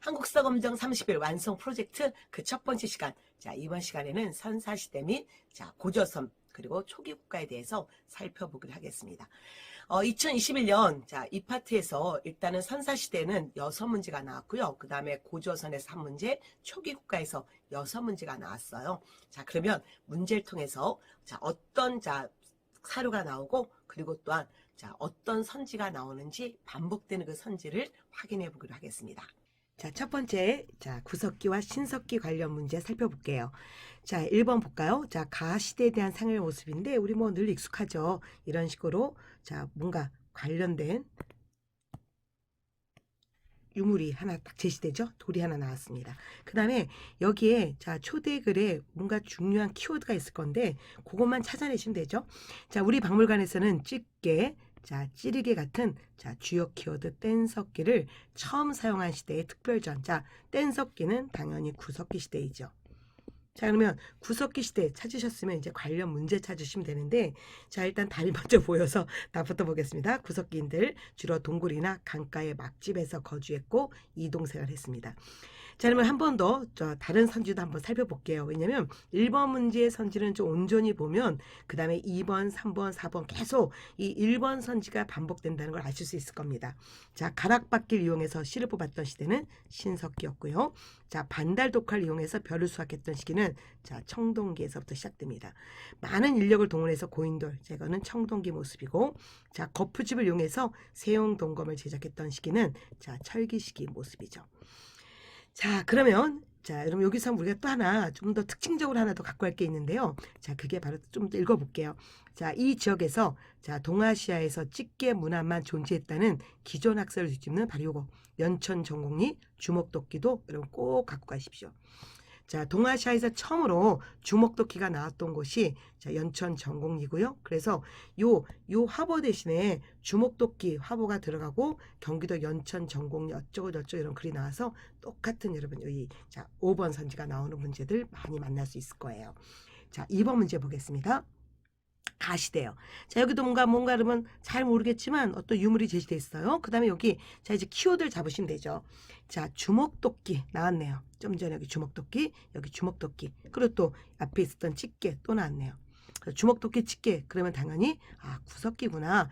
한국사검정 30일 완성 프로젝트 그 첫 번째 시간. 자, 이번 시간에는 선사시대 및 고조선 그리고 초기 국가에 대해서 살펴보기로 하겠습니다. 2021년 이 파트에서 일단은 선사시대는 6문제가 나왔고요. 그 다음에 고조선에서 3문제, 초기 국가에서 6문제가 나왔어요. 자, 그러면 문제를 통해서 어떤 사료가 나오고 그리고 또한 어떤 선지가 나오는지 반복되는 그 선지를 확인해 보기로 하겠습니다. 첫 번째, 구석기와 신석기 관련 문제 살펴볼게요. 1번 볼까요? 가시대에 대한 상의 모습인데, 우리 뭐 늘 익숙하죠? 이런 식으로, 뭔가 관련된 유물이 하나 딱 제시되죠? 돌이 하나 나왔습니다. 그 다음에 여기에 초대글에 뭔가 중요한 키워드가 있을 건데, 그것만 찾아내시면 되죠? 우리 박물관에서는 집게, 찌르개 같은 주요 키워드 뗀석기를 처음 사용한 시대의 특별전. 뗀석기는 당연히 구석기 시대이죠. 그러면 구석기 시대 찾으셨으면 이제 관련 문제 찾으시면 되는데, 일단 달이 먼저 보여서 답부터 보겠습니다. 구석기인들 주로 동굴이나 강가의 막집에서 거주했고 이동생활을 했습니다. 그러면 한 번 더 다른 선지도 한번 살펴볼게요. 왜냐면 1번 문제의 선지는 좀 온전히 보면 그 다음에 2번, 3번, 4번 계속 이 1번 선지가 반복된다는 걸 아실 수 있을 겁니다. 가락바퀴를 이용해서 씨를 뽑았던 시대는 신석기였고요. 반달독화를 이용해서 벼를 수확했던 시기는 청동기에서부터 시작됩니다. 많은 인력을 동원해서 고인돌 제거는 청동기 모습이고, 거푸집을 이용해서 세용동검을 제작했던 시기는 철기 시기 모습이죠. 그러면 여러분 여기서 우리가 또 하나 좀 더 특징적으로 하나 더 갖고 갈 게 있는데요. 그게 바로 좀 더 읽어볼게요. 이 지역에서 동아시아에서 집게 문화만 존재했다는 기존 학설을 뒤집는 바로 요거 연천 전곡리 주먹도끼도 여러분 꼭 갖고 가십시오. 동아시아에서 처음으로 주먹도끼가 나왔던 곳이 연천 전곡리고요. 그래서 요 화보 대신에 주먹도끼 화보가 들어가고 경기도 연천 전곡리 어쩌고 저쩌고 이런 글이 나와서 똑같은 여러분 여기 5번 선지가 나오는 문제들 많이 만날 수 있을 거예요. 2번 문제 보겠습니다. 가시대요. 여기도 뭔가 그러면 잘 모르겠지만 어떤 유물이 제시되어 있어요. 그 다음에 여기 이제 키워드를 잡으시면 되죠. 주먹도끼 나왔네요. 좀 전에 여기 주먹도끼, 여기 주먹도끼. 그리고 또 앞에 있었던 집게 또 나왔네요. 주먹도끼, 집게. 그러면 당연히 구석기구나.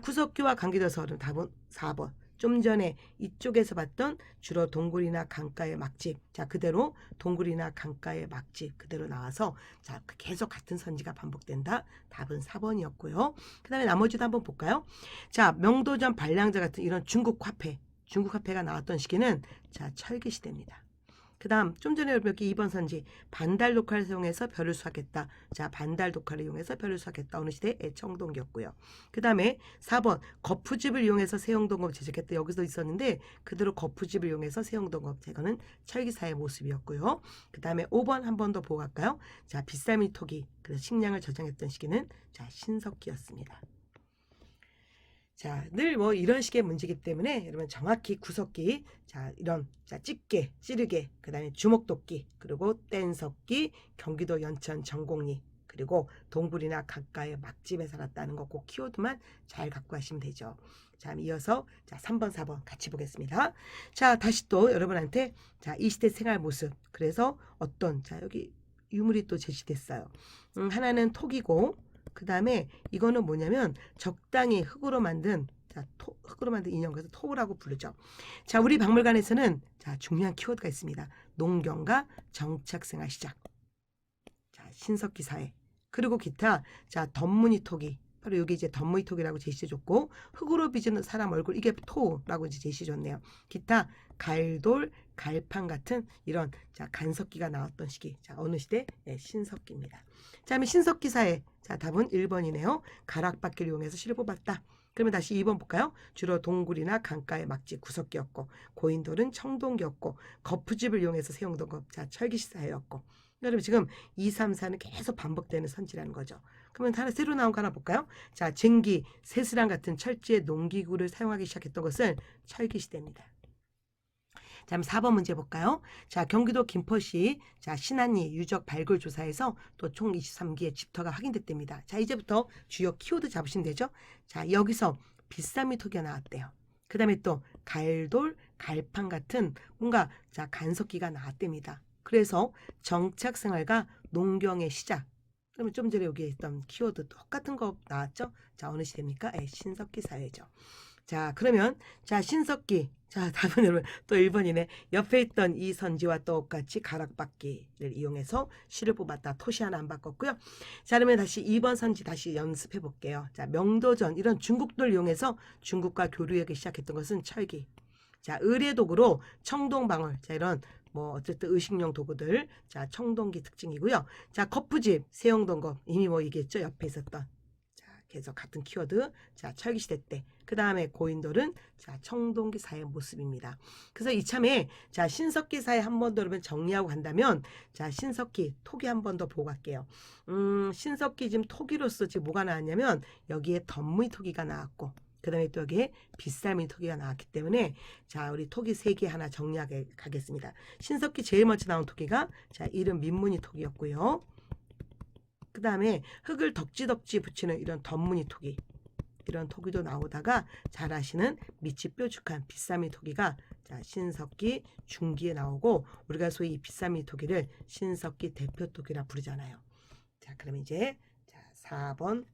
구석기와 관계돼서 답은 4번. 좀 전에 이쪽에서 봤던 주로 동굴이나 강가의 막집. 그대로 동굴이나 강가의 막집 그대로 나와서 계속 같은 선지가 반복된다. 답은 4번이었고요. 그 다음에 나머지도 한번 볼까요? 명도전 반량자 같은 이런 중국 화폐가 나왔던 시기는 철기 시대입니다. 그 다음 좀 전에 여기 2번 선지 반달독화를 사용해서 벼를 수확했다. 반달독화를 이용해서 벼를 수확했다. 어느 시대? 청동기였고요. 그 다음에 4번 거푸집을 이용해서 세용동검 제작했다. 여기서 있었는데 그대로 거푸집을 이용해서 세용동검 제거는 철기사의 모습이었고요. 그 다음에 5번 한 번 더 보고 갈까요? 빗살미 토기 그래서 식량을 저장했던 시기는 신석기였습니다. 늘 뭐 이런 식의 문제이기 때문에 여러분 정확히 구석기, 이런 집게, 찌르개, 그 다음에 주먹도끼, 그리고 뗀석기, 경기도 연천 전곡리, 그리고 동굴이나 강가의 막집에 살았다는 거 꼭 키워드만 잘 갖고 가시면 되죠. 이어서 3번, 4번 같이 보겠습니다. 다시 또 여러분한테 이 시대 생활 모습, 그래서 어떤 여기 유물이 또 제시됐어요. 하나는 톡이고, 그 다음에 이거는 뭐냐면 적당히 흙으로 만든 인형, 그래서 토우라고 부르죠. 우리 박물관에서는 중요한 키워드가 있습니다. 농경과 정착생활 시작. 신석기 사회. 그리고 기타 덤무니 토기. 바로 여기 이제 덤무니 토기라고 제시해줬고, 흙으로 빚은 사람 얼굴, 이게 토우라고 이제 제시해줬네요. 기타 갈돌, 갈판 같은 이런 간석기가 나왔던 시기. 어느 시대? 신석기입니다. 다음에 신석기 사회. 답은 1번이네요. 가락바퀴를 이용해서 씨를 뽑았다. 그러면 다시 2번 볼까요? 주로 동굴이나 강가의 막집 구석기였고, 고인돌은 청동기였고, 거푸집을 이용해서 세용던 것 철기시 사회였고. 여러분 지금 2, 3, 4는 계속 반복되는 선지라는 거죠. 그러면 하나 새로 나온 거 하나 볼까요? 쟁기, 세스랑 같은 철제의 농기구를 사용하기 시작했던 것은 철기 시대입니다. 다음 4번 문제 볼까요? 경기도 김포시 신안리 유적 발굴 조사에서 또 총 23개의 집터가 확인됐답니다. 이제부터 주요 키워드 잡으시면 되죠. 여기서 빗삼이 토기가 나왔대요. 그 다음에 또 갈돌, 갈판 같은 뭔가 자 간섭기가 나왔답니다. 그래서 정착생활과 농경의 시작. 그러면 좀 전에 여기 있던 키워드 똑같은 거 나왔죠? 자, 어느 시대입니까? 신석기 사회죠. 자, 그러면 자 신석기. 자, 답은 여러분 또 1번이네. 옆에 있던 이 선지와 똑같이 가락바퀴를 이용해서 실을 뽑았다. 토시 하나 안 바꿨고요. 자, 그러면 다시 2번 선지 다시 연습해 볼게요. 자, 명도전 이런 중국도를 이용해서 중국과 교류하기 시작했던 것은 철기. 자, 의뢰도구로 청동방울. 자, 이런 뭐 어쨌든 의식용 도구들. 자, 청동기 특징이고요. 자, 거푸집, 세용동거 이미 뭐 얘기했죠. 옆에 있었던. 자, 계속 같은 키워드. 자, 철기시대 때. 그 다음에 고인돌은 자, 청동기 사의 모습입니다. 그래서 이참에 자, 신석기 사회 한 번 더 여러분 정리하고 간다면 자, 신석기 토기 한 번 더 보고 갈게요. 신석기 지금 토기로서 지금 뭐가 나왔냐면 여기에 덧무이 토기가 나왔고 그 다음에 또 여기에 빗살무늬 토기가 나왔기 때문에 자, 우리 토기 3개 하나 정리하게 가겠습니다. 신석기 제일 먼저 나온 토기가 자, 이름 민무늬 토기였고요. 그 다음에 흙을 덕지덕지 붙이는 이런 덧무늬 토기. 이런 토기도 나오다가 잘 아시는 밑이 뾰족한 빗사미 토기가 자, 신석기 중기에 나오고 우리가 소위 이 빗사미 토기를 신석기 대표 토기라 부르잖아요. 자, 그럼 이제 자, 4번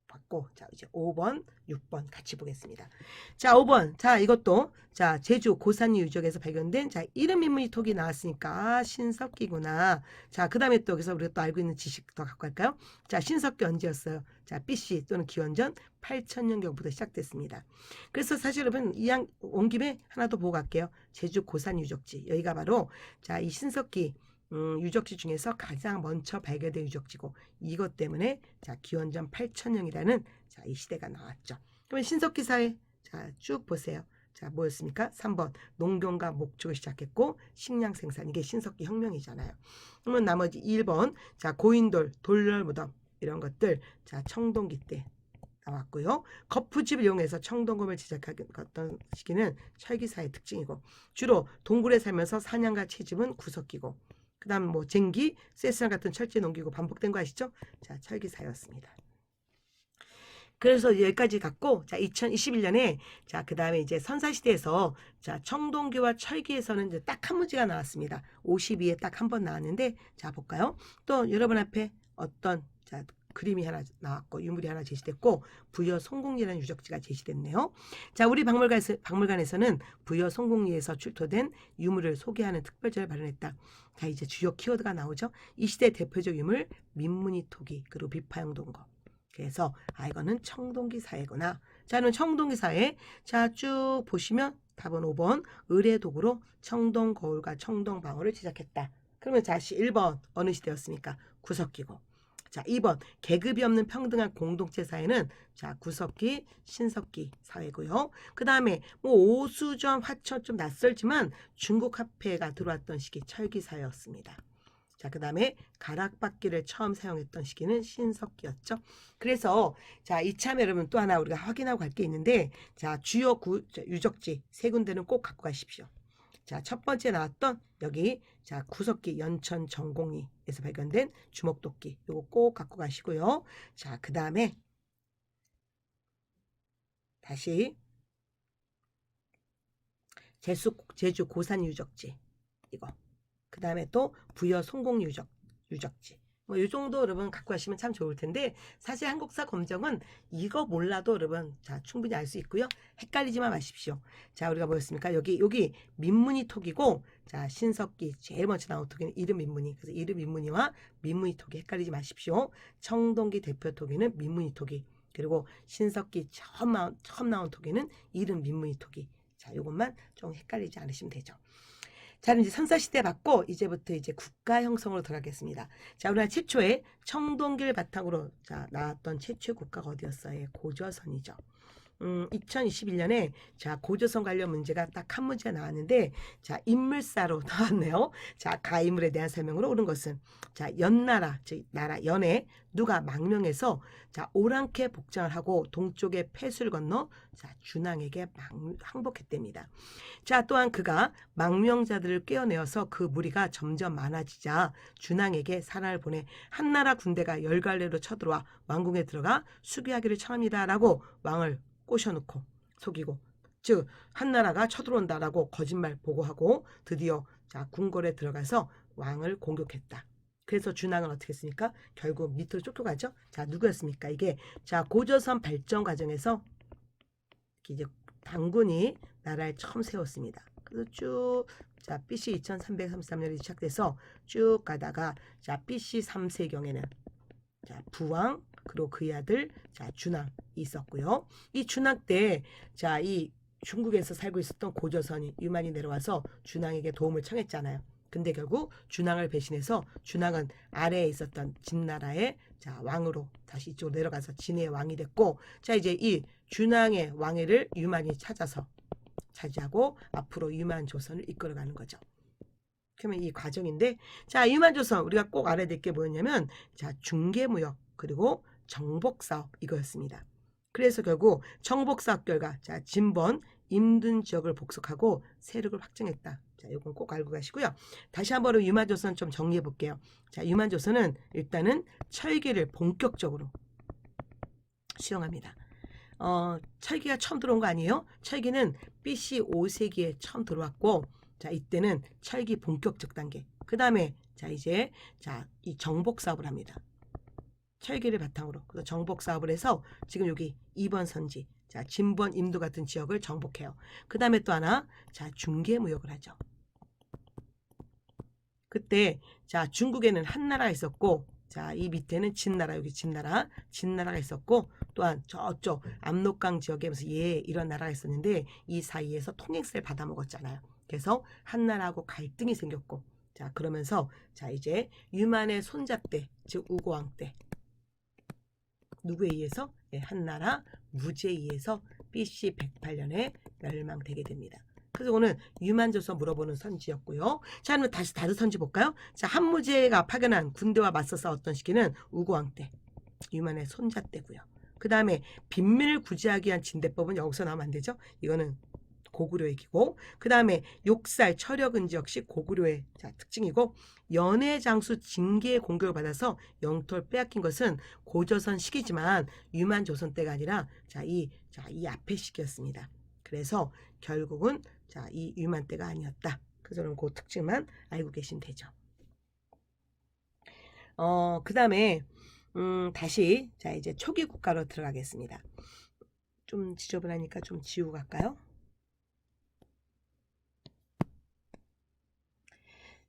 받고 자, 이제 5번, 6번 같이 보겠습니다. 자, 5번. 자, 이것도 자, 제주 고산리 유적에서 발견된 자, 이름 인물이 톡이 나왔으니까 신석기구나. 자, 그다음에 또 여기서 우리가 또 알고 있는 지식 더 갖고 갈까요? 자, 신석기 언제였어요? 자, BC 또는 기원전 8000년경부터 시작됐습니다. 그래서 사실 여러분 온 김에 하나 더 보고 갈게요. 제주 고산 유적지. 여기가 바로 자, 이 신석기 유적지 중에서 가장 먼저 발견된 유적지고 이것 때문에 자, 기원전 8000년이라는 자, 이 시대가 나왔죠. 그러면 신석기 사회 자, 쭉 보세요. 자, 뭐였습니까? 3번 농경과 목축을 시작했고 식량 생산 이게 신석기 혁명이잖아요. 그러면 나머지 1번 자, 고인돌, 돌렬무덤 이런 것들 자, 청동기 때 나왔고요. 거푸집을 이용해서 청동검을 제작했던 시기는 철기사의 특징이고 주로 동굴에 살면서 사냥과 채집은 구석기고 그 다음 뭐 쟁기, 쇠스랑 같은 철제 농기구 반복된 거 아시죠? 자, 철기사였습니다. 그래서 여기까지 갔고 자 2021년에 자 그 다음에 이제 선사시대에서 자 청동기와 철기에서는 이제 딱 한 문제가 나왔습니다. 52에 딱 한 번 나왔는데 자 볼까요? 또 여러분 앞에 어떤 자 그림이 하나 나왔고 유물이 하나 제시됐고 부여 송곡리라는 유적지가 제시됐네요. 자, 우리 박물관에서는 부여 송곡리에서 출토된 유물을 소개하는 특별전을 마련했다. 자, 이제 주요 키워드가 나오죠. 이 시대 대표적 유물 민무늬 토기 그리고 비파형 동거. 그래서 아 이거는 청동기 사회구나. 자, 그럼 청동기 사회 자 쭉 보시면 답은 5번 의뢰도구로 청동 거울과 청동 방울을 제작했다. 그러면 다시 1번 어느 시대였습니까? 구석기고. 자, 2번 계급이 없는 평등한 공동체 사회는 자, 구석기, 신석기 사회고요. 그 다음에 뭐 오수전, 화천 좀 낯설지만 중국 화폐가 들어왔던 시기 철기 사회였습니다. 자, 그 다음에 가락바퀴를 처음 사용했던 시기는 신석기였죠. 그래서 자, 이참에 여러분 또 하나 우리가 확인하고 갈 게 있는데 자, 주요 유적지 세 군데는 꼭 갖고 가십시오. 자, 첫 번째 나왔던 여기 자, 구석기 연천 정곡리에서 발견된 주먹도끼 요거 꼭 갖고 가시고요. 자, 그 다음에 다시 제주 고산 유적지 이거 그 다음에 또 부여 송곡 유적지 뭐 이 정도 여러분 갖고 가시면 참 좋을 텐데 사실 한국사 검정은 이거 몰라도 여러분 자 충분히 알 수 있고요. 헷갈리지만 마십시오. 자, 우리가 뭐였습니까? 여기 민무늬 톡이고 자, 신석기 제일 먼저 나온 톡이는 이름 민무늬. 그래서 이름 민무늬와 민무늬 톡이 헷갈리지 마십시오. 청동기 대표 톡이는 민무늬 톡이 그리고 신석기 처음 나온 톡이는 이름 민무늬 톡이. 자, 요것만 좀 헷갈리지 않으시면 되죠. 자, 이제 선사시대 받고 이제부터 이제 국가 형성으로 들어가겠습니다. 자, 우리나라 최초의 청동기를 바탕으로 자, 나왔던 최초의 국가가 어디였어요? 고조선이죠. 2021년에 자, 고조선 관련 문제가 딱 한 문제가 나왔는데 자, 인물사로 나왔네요. 자, 가인물에 대한 설명으로 옳은 것은 자, 연나라, 즉 나라 연에 누가 망명해서 자, 오랑캐 복장을 하고 동쪽의 폐수를 건너 자, 준왕에게 항복했답니다. 자, 또한 그가 망명자들을 꿰어내어서 그 무리가 점점 많아지자 준왕에게 사람을 보내 한나라 군대가 열갈래로 쳐들어와 왕궁에 들어가 수비하기를 청합니다라고 왕을 꼬셔놓고 속이고 즉 한나라가 쳐들어온다라고 거짓말 보고하고 드디어 자 궁궐에 들어가서 왕을 공격했다. 그래서 준왕은 어떻게 했습니까? 결국 밑으로 쫓겨가죠. 자 누구였습니까? 이게 자 고조선 발전 과정에서 이제 당군이 나라를 처음 세웠습니다. 그래서 쭉 자 BC 2333년에 시작돼서 쭉 가다가 자 BC 3세경에는 자 부왕 그리고 그의 아들 자 준왕이 있었고요. 이 준왕 때 자 이 중국에서 살고 있었던 고조선이 유만이 내려와서 준왕에게 도움을 청했잖아요. 근데 결국 준왕을 배신해서 준왕은 아래에 있었던 진나라의 자 왕으로 다시 이쪽으로 내려가서 진의 왕이 됐고 자 이제 이 준왕의 왕위를 유만이 찾아서 차지하고 앞으로 유만조선을 이끌어가는 거죠. 그러면 이 과정인데 자 유만조선 우리가 꼭 알아야 될 게 뭐였냐면 자 중개무역 그리고 정복사업 이거였습니다. 그래서 결국 정복사업 결과 자 진번 임든 지역을 복속하고 세력을 확장했다. 자 이건 꼭 알고 가시고요. 다시 한번 유만조선 좀 정리해 볼게요. 자 유만조선은 일단은 철기를 본격적으로 수용합니다. 철기가 처음 들어온 거 아니에요? 철기는 BC 5세기에 처음 들어왔고 자 이때는 철기 본격적 단계 그 다음에 자 이제 자 이 정복 사업을 합니다. 철기를 바탕으로 그래서 정복 사업을 해서 지금 여기 2번 선지 자 진번 임도 같은 지역을 정복해요. 그 다음에 또 하나 자 중개무역을 하죠. 그때 자 중국에는 한나라가 있었고 자 이 밑에는 진나라 여기 진나라가 있었고 또한 저쪽 압록강 지역에 무슨 이런 나라가 있었는데 이 사이에서 통행세를 받아 먹었잖아요. 그래서 한나라하고 갈등이 생겼고 자 그러면서 자 이제 유만의 손자 때 즉 우고왕 때 누구에 의해서 한나라 무제에 의해서 BC 108년에 멸망되게 됩니다. 그래서 오늘 유만조선 물어보는 선지였고요. 자 그러면 다시 다른 선지 볼까요? 자 한무제가 파견한 군대와 맞서 싸웠던 시기는 우고왕 때 유만의 손자 때고요. 그 다음에 빈민을 구제하기 위한 진대법은 여기서 나오면 안 되죠. 이거는 고구려 얘기고 그 다음에 욕살 철역은지 역시 고구려의 자, 특징이고 연해장수 징계의 공격을 받아서 영토를 빼앗긴 것은 고조선 시기지만 유만조선 때가 아니라 이 앞에 시기였습니다. 그래서 결국은 이 유만 때가 아니었다. 그래서 그 특징만 알고 계시면 되죠. 그 다음에 다시 자 이제 초기 국가로 들어가겠습니다. 좀 지저분하니까 좀 지우고 갈까요?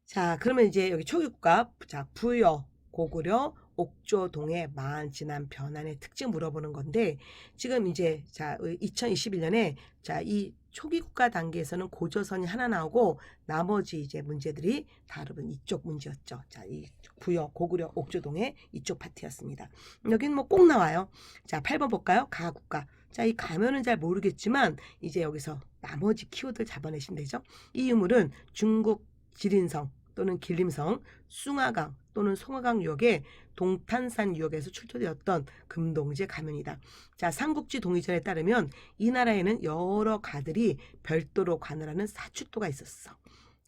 자 그러면 이제 여기 초기 국가 자 부여 고구려 옥조동의 마한 진안 변환의 특징 물어보는 건데 지금 이제 자 2021년에 자 이 초기 국가 단계에서는 고조선이 하나 나오고 나머지 이제 문제들이 다른 이쪽 문제였죠. 자 이 부여 고구려 옥조동의 이쪽 파트였습니다. 여기는 뭐 꼭 나와요. 자 8번 볼까요? 가국가. 자 이 가면은 잘 모르겠지만 이제 여기서 나머지 키워드를 잡아내시면 되죠. 이 유물은 중국 지린성 또는 길림성, 숭화강 또는 송화강 유역의 동탄산 유역에서 출토되었던 금동제 가면이다. 자, 삼국지 동의전에 따르면 이 나라에는 여러 가들이 별도로 관할하는 사출도가 있었어.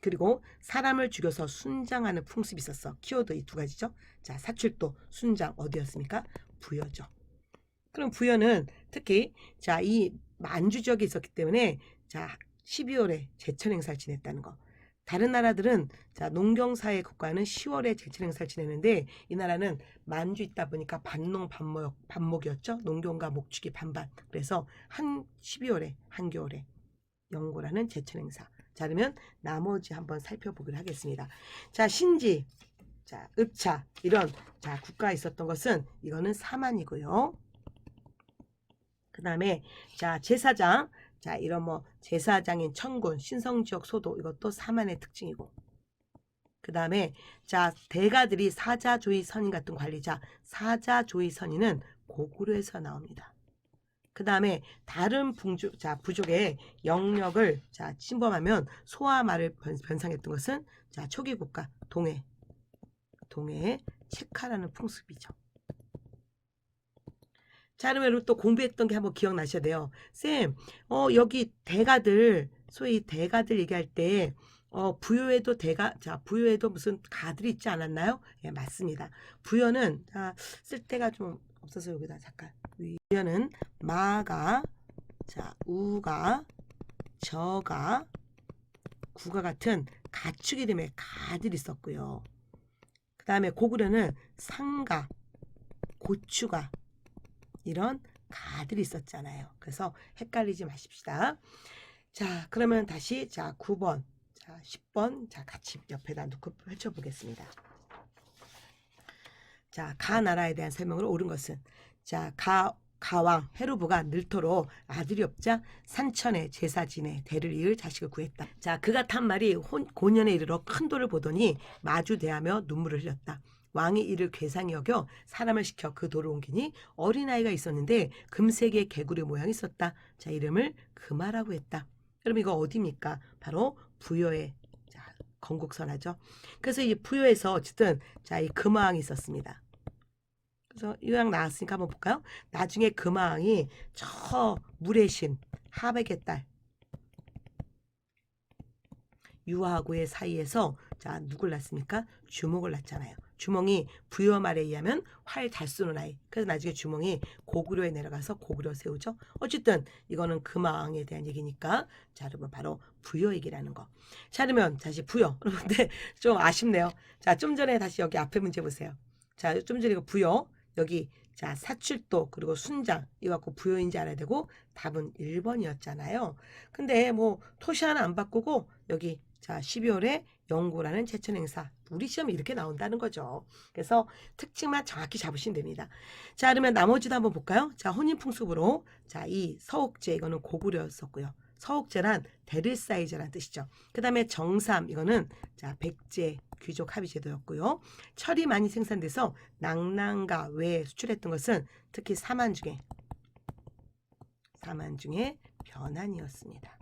그리고 사람을 죽여서 순장하는 풍습이 있었어. 키워드 이 두 가지죠. 자, 사출도, 순장 어디였습니까? 부여죠. 그럼 부여는 특히 자, 이 만주 지역에 있었기 때문에 자, 12월에 제천 행사를 지냈다는 거. 다른 나라들은 자 농경사회 국가는 10월에 제천 행사를 지내는데 이 나라는 만주 있다 보니까 반농 반목이었죠. 농경과 목축이 반반. 그래서 12월에 한겨울에 영고라는 제천 행사. 자 그러면 나머지 한번 살펴보기로 하겠습니다. 자 신지, 자 읍차 이런 자 국가에 있었던 것은 이거는 사만이고요. 그 다음에 자 제사장. 자 이런 뭐 제사장인 천군, 신성지역 소도 이것도 사만의 특징이고 그 다음에 자 대가들이 사자조의 선인 같은 관리자 사자조의 선인은 고구려에서 나옵니다. 그 다음에 다른 부족의 영역을 자 침범하면 소와 말을 변상했던 것은 자 초기 국가 동해 체카라는 풍습이죠. 자 그러면 또 공부했던 게 한번 기억나셔야 돼요. 쌤, 여기 대가들, 소위 대가들 얘기할 때 부여에도 부여에도 무슨 가들이 있지 않았나요? 예, 맞습니다. 부여는 쓸 데가 좀 없어서 여기다 잠깐. 부여는 마가, 자 우가, 저가, 구가 같은 가축 이름에 가들이 있었고요. 그 다음에 고구려는 상가, 고추가 이런 가들이 있었잖아요. 그래서 헷갈리지 마십시다. 자, 그러면 다시 자 9번, 자 10번 자 같이 옆에다 놓고 펼쳐보겠습니다. 자, 가나라에 대한 설명으로 옳은 것은 자 가왕 헤루부가 늘토록 아들이 없자 산천에 제사 지내 대를 이을 자식을 구했다. 자, 그가 탄 말이 고년에 이르러 큰 돌을 보더니 마주 대하며 눈물을 흘렸다. 왕이 이를 괴상히 여겨 사람을 시켜 그 돌을 옮기니 어린아이가 있었는데 금색의 개구리 모양이 있었다. 자, 이름을 금화라고 했다. 여러분 이거 어디입니까? 바로 부여의 자, 건국선화죠. 그래서 이 부여에서 어쨌든 자, 이 금화왕이 있었습니다. 그래서 요약 나왔으니까 한번 볼까요? 나중에 금화왕이 저 물의 신 하백의 딸 유하고의 사이에서 자 누굴 낳습니까? 주몽을 낳잖아요. 주몽이 부여 말에 의하면 활 잘 쏘는 아이. 그래서 나중에 주몽이 고구려에 내려가서 고구려 세우죠. 어쨌든 이거는 금왕에 대한 얘기니까 자 여러분 바로 부여 얘기라는 거. 자 그러면 다시 부여. 근데 좀 아쉽네요. 자 좀 전에 다시 여기 앞에 문제 보세요. 자 좀 전에 이거 부여 여기 자 사출도 그리고 순장 이거 갖고 부여인지 알아야 되고 답은 1번이었잖아요. 근데 뭐 토시 하나 안 바꾸고 여기 자 12월에 영구라는 제천 행사 우리 시험이 이렇게 나온다는 거죠. 그래서 특징만 정확히 잡으시면 됩니다. 자 그러면 나머지도 한번 볼까요? 자 혼인풍습으로 자 이 서옥제 이거는 고구려였었고요. 서옥제란 데르사이제란 뜻이죠. 그 다음에 정삼 이거는 자 백제 귀족 합의 제도였고요. 철이 많이 생산돼서 낙랑과 외에 수출했던 것은 특히 사만 중에 변환이었습니다.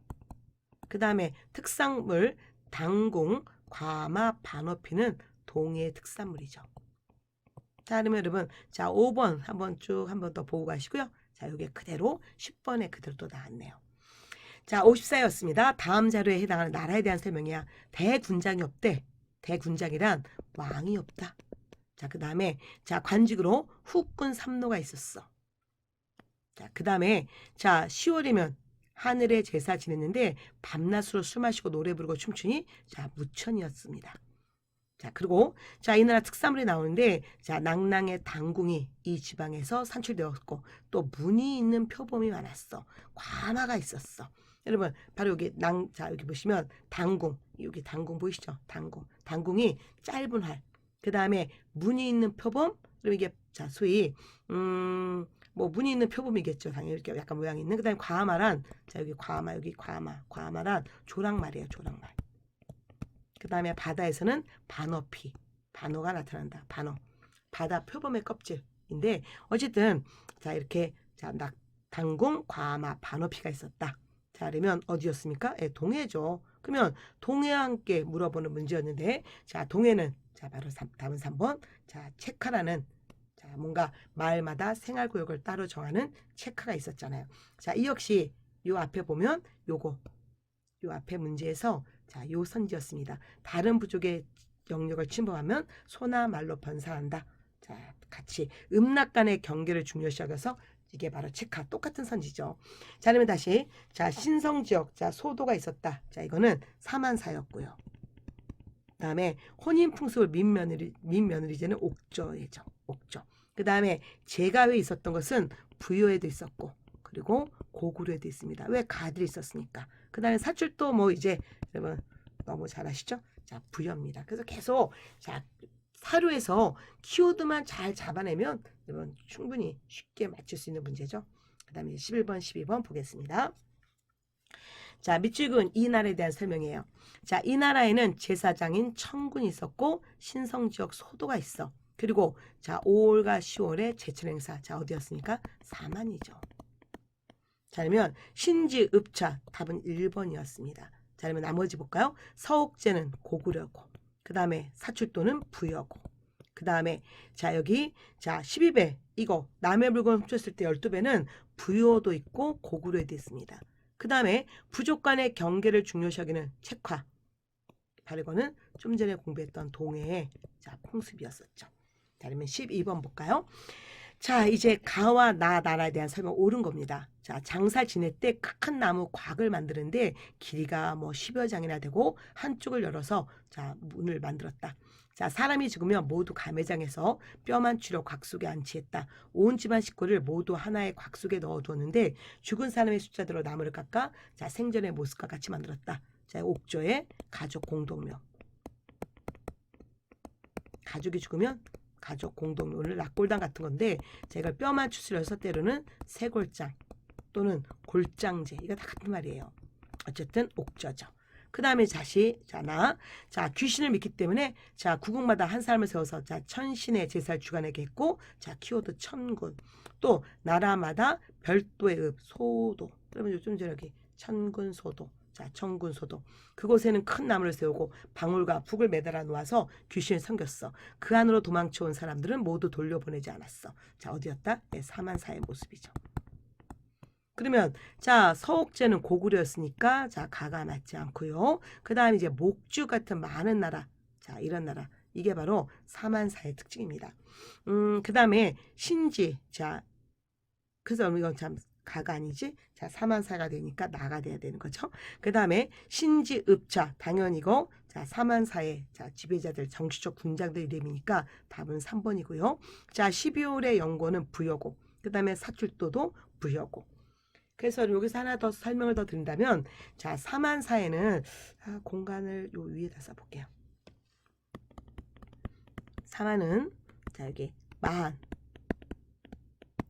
그 다음에 특산물 당궁, 과마, 반어피는 동해의 특산물이죠. 자 그러면 여러분 자 5번 한번 쭉 한번 더 보고 가시고요. 자 이게 그대로 10번에 그대로 또 나왔네요. 자 54였습니다. 다음 자료에 해당하는 나라에 대한 설명이야. 대군장이 없대. 대군장이란 왕이 없다. 자 그 다음에 자 관직으로 후군 삼노가 있었어. 자 그 다음에 자 10월이면 하늘에 제사 지냈는데 밤낮으로 술 마시고 노래 부르고 춤추니 자 무천이었습니다. 자 그리고 자 이 나라 특산물이 나오는데 자 낙랑의 당궁이 이 지방에서 산출되었고 또 무늬 있는 표범이 많았어. 과마가 있었어. 여러분 바로 여기 자 여기 보시면 당궁 여기 당궁 보이시죠? 당궁이 짧은 활. 그 다음에 무늬 있는 표범 그리고 이게 자 소위 뭐 무늬 있는 표범이겠죠. 당연히 이렇게 약간 모양이 있는. 그 다음에 과마란 자 여기 과마란 조랑말이에요. 조랑말. 그 다음에 바다에서는 반어피 반어가 나타난다. 바다 표범의 껍질인데 어쨌든 자 이렇게 자 당궁 과마 반어피가 있었다. 자 그러면 어디였습니까? 예, 동해죠. 그러면 동해와 함께 물어보는 문제였는데 자 동해는 자 바로 답은 3번 자 체카라는 자 뭔가 마을마다 생활구역을 따로 정하는 체카가 있었잖아요. 자 이 역시 요 앞에 보면 요 앞에 문제에서 자 요 선지였습니다. 다른 부족의 영역을 침범하면 소나 말로 변사한다. 자 같이 음락 간의 경계를 중요시하면서 이게 바로 체카 똑같은 선지죠. 자 그러면 다시 자 신성지역 자 소도가 있었다. 자 이거는 사만사였고요. 그 다음에 혼인풍습을 민며느리제는 옥저예죠. 옥저. 그 다음에 제가에 있었던 것은 부여에도 있었고 그리고 고구려에도 있습니다. 왜 가들이 있었으니까. 그 다음에 사출도 뭐 이제 여러분 너무 잘 아시죠? 자 부여입니다. 그래서 계속 자 사료에서 키워드만 잘 잡아내면 여러분 충분히 쉽게 맞출 수 있는 문제죠. 그 다음에 11번 12번 보겠습니다. 자 밑줄은 이 나라에 대한 설명이에요. 자 이 나라에는 제사장인 청군이 있었고 신성지역 소도가 있어. 그리고 자 5월과 10월에 제천 행사 자 어디였습니까? 사만이죠. 자 그러면 신지 읍차 답은 1번이었습니다. 자 그러면 나머지 볼까요? 서옥제는 고구려고 그 다음에 사출도는 부여고 그 다음에 자 여기 자 12배 이거 남의 물건 훔쳤을 때 12배는 부여도 있고 고구려에도 있습니다. 그 다음에 부족 간의 경계를 중요시하기는 책화 바로 이거는 좀 전에 공부했던 동해의 자 풍습이었었죠. 자 그러면 12번 볼까요? 자, 이제 가와 나라에 대한 설명 옳은 겁니다. 자, 장사 지낼 때 큰 나무 곽을 만드는데 길이가 뭐 10여 장이나 되고 한쪽을 열어서 자, 문을 만들었다. 자, 사람이 죽으면 모두 가매장에서 뼈만 추려 곽 속에 안치했다. 온 집안 식구를 모두 하나의 곽 속에 넣어두었는데 죽은 사람의 숫자대로 나무를 깎아 자, 생전의 모습과 같이 만들었다. 자, 옥조의 가족 공동묘. 가족이 죽으면 가족 공동묘, 오늘 낙골당 같은 건데 제가 뼈만 추스려서 때로는 쇄골장 또는 골장제, 이거 다 같은 말이에요. 어쨌든 옥저죠. 그 다음에 다시 자 귀신을 믿기 때문에 자 구국마다 한 사람을 세워서 자 천신의 제사를 주관하게 했고 자 키워드 천군, 또 나라마다 별도의 읍 소도, 그러면 요즘 저기 천군 소도, 자 천군 소도, 그곳에는 큰 나무를 세우고 방울과 북을 매달아 놓아서 귀신을 섬겼어. 그 안으로 도망쳐온 사람들은 모두 돌려보내지 않았어. 자 어디였다? 네, 사만사의 모습이죠. 그러면 자 서옥제는 고구려였으니까 자 가가 맞지 않고요. 그 다음에 이제 목주 같은 많은 나라, 자 이런 나라, 이게 바로 사만사의 특징입니다. 그 다음에 신지, 자 그래서 이건 참 가가 아니지, 자 사만사가 되니까 나가 돼야 되는 거죠. 그 다음에 신지읍자, 당연히고 자 사만사의 자 지배자들, 정치적 군장들 이름이니까 답은 3번이고요. 자 12월의 연고는 부여고, 그 다음에 사출도도 부여고. 그래서 여기서 하나 더 설명을 더 드린다면 자 사만사에는 공간을 요 위에다 써볼게요. 사만은 자 여기 마한,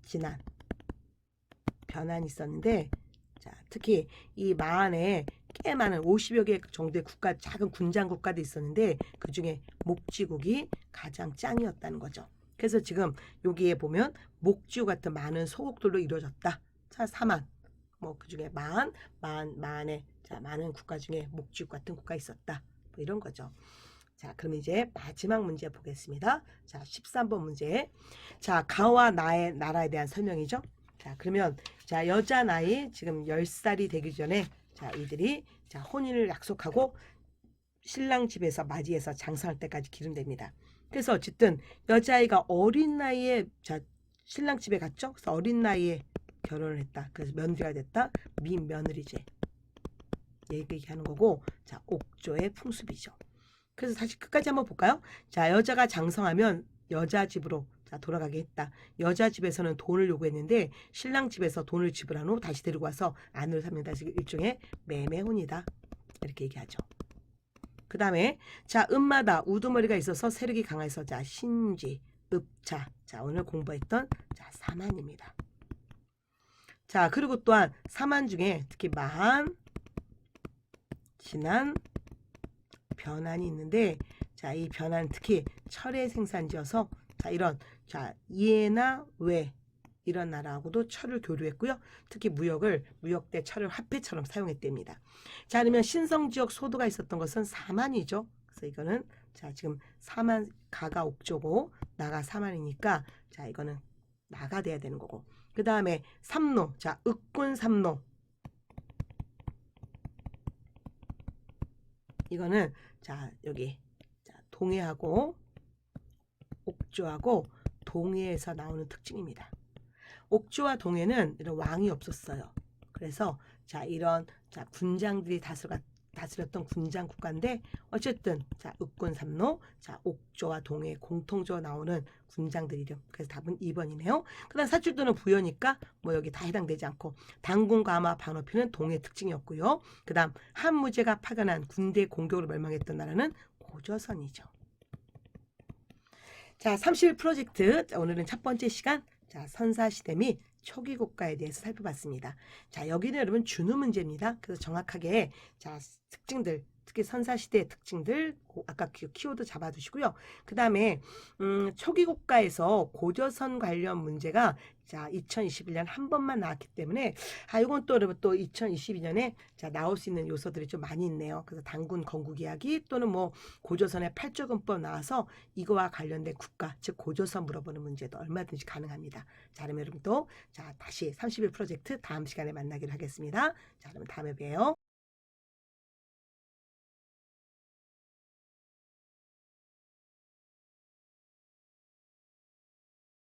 진안, 변한이 있었는데 자 특히 이 마한에 꽤 많은 50여 개 정도의 국가, 작은 군장 국가도 있었는데 그 중에 목지국이 가장 짱이었다는 거죠. 그래서 지금 여기에 보면 목지국 같은 많은 소국들로 이루어졌다. 자 사만, 뭐 그 중에 마한에 자 많은 국가 중에 목지국 같은 국가 있었다. 뭐 이런 거죠. 자 그럼 이제 마지막 문제 보겠습니다. 자 13번 문제. 자 가와 나라에 대한 설명이죠. 자 그러면 자 여자 나이 지금 10살이 되기 전에 자 이들이 자 혼인을 약속하고 신랑 집에서 맞이해서 장사할 때까지 기른답니다. 그래서 어쨌든 여자아이가 어린 나이에 자 신랑 집에 갔죠. 그래서 어린 나이에 결혼을 했다. 그래서 며느리가 됐다. 민며느리제 얘기하는 거고, 자 옥조의 풍습이죠. 그래서 다시 끝까지 한번 볼까요? 자 여자가 장성하면 여자 집으로 자 돌아가게 했다. 여자 집에서는 돈을 요구했는데 신랑 집에서 돈을 지불한 후 다시 데리고 와서 아내로 삼는다. 일종의 매매혼이다. 이렇게 얘기하죠. 그 다음에 자 읍마다 우두머리가 있어서 세력이 강해서 자 신지, 읍자, 자 오늘 공부했던 자 사만입니다. 자 그리고 또한 사만 중에 특히 마한, 진안, 변한이 있는데 자 이 변한 특히 철의 생산지여서 자 이런 자 예나 외 이런 나라하고도 철을 교류했고요. 특히 무역 때 철을 화폐처럼 사용했답니다. 자 그러면 신성지역 소도가 있었던 것은 사만이죠. 그래서 이거는 자 지금 사만, 가가 옥조고 나가 사만이니까 자 이거는 나가 돼야 되는 거고. 그 다음에 삼노, 자 읍군 삼노, 이거는 자 여기 자 동해하고 옥조하고 동해에서 나오는 특징입니다. 옥조와 동해는 이런 왕이 없었어요. 그래서 자 이런 자 군장들이 다스렸던 군장 국가인데 어쨌든 자 읍군 삼노, 자 옥조와 동해 공통적으로 나오는 군장들 이름. 그래서 답은 2번이네요. 그다음 사출도는 부여니까 뭐 여기 다 해당되지 않고, 당군 가마 반어피는 동해 특징이었고요. 그다음 한무제가 파견한 군대 공격으로 멸망했던 나라는 고조선이죠. 자 31 프로젝트, 자, 오늘은 첫 번째 시간 자 선사시대 및 초기 국가에 대해서 살펴봤습니다. 자 여기는 여러분 준우 문제입니다. 그래서 정확하게 자 특징들, 특히 선사시대의 특징들 아까 키워드 잡아두시고요. 그 다음에 초기 국가에서 고조선 관련 문제가 자 2021년 한 번만 나왔기 때문에 이건 또 여러분 또 2022년에 자 나올 수 있는 요소들이 좀 많이 있네요. 그래서 당군 건국 이야기 또는 뭐 고조선의 팔조금법 나와서 이거와 관련된 국가, 즉 고조선 물어보는 문제도 얼마든지 가능합니다. 자 그러면 여러분 또 자 다시 31 프로젝트 다음 시간에 만나기로 하겠습니다. 자 그러면 다음에 봬요.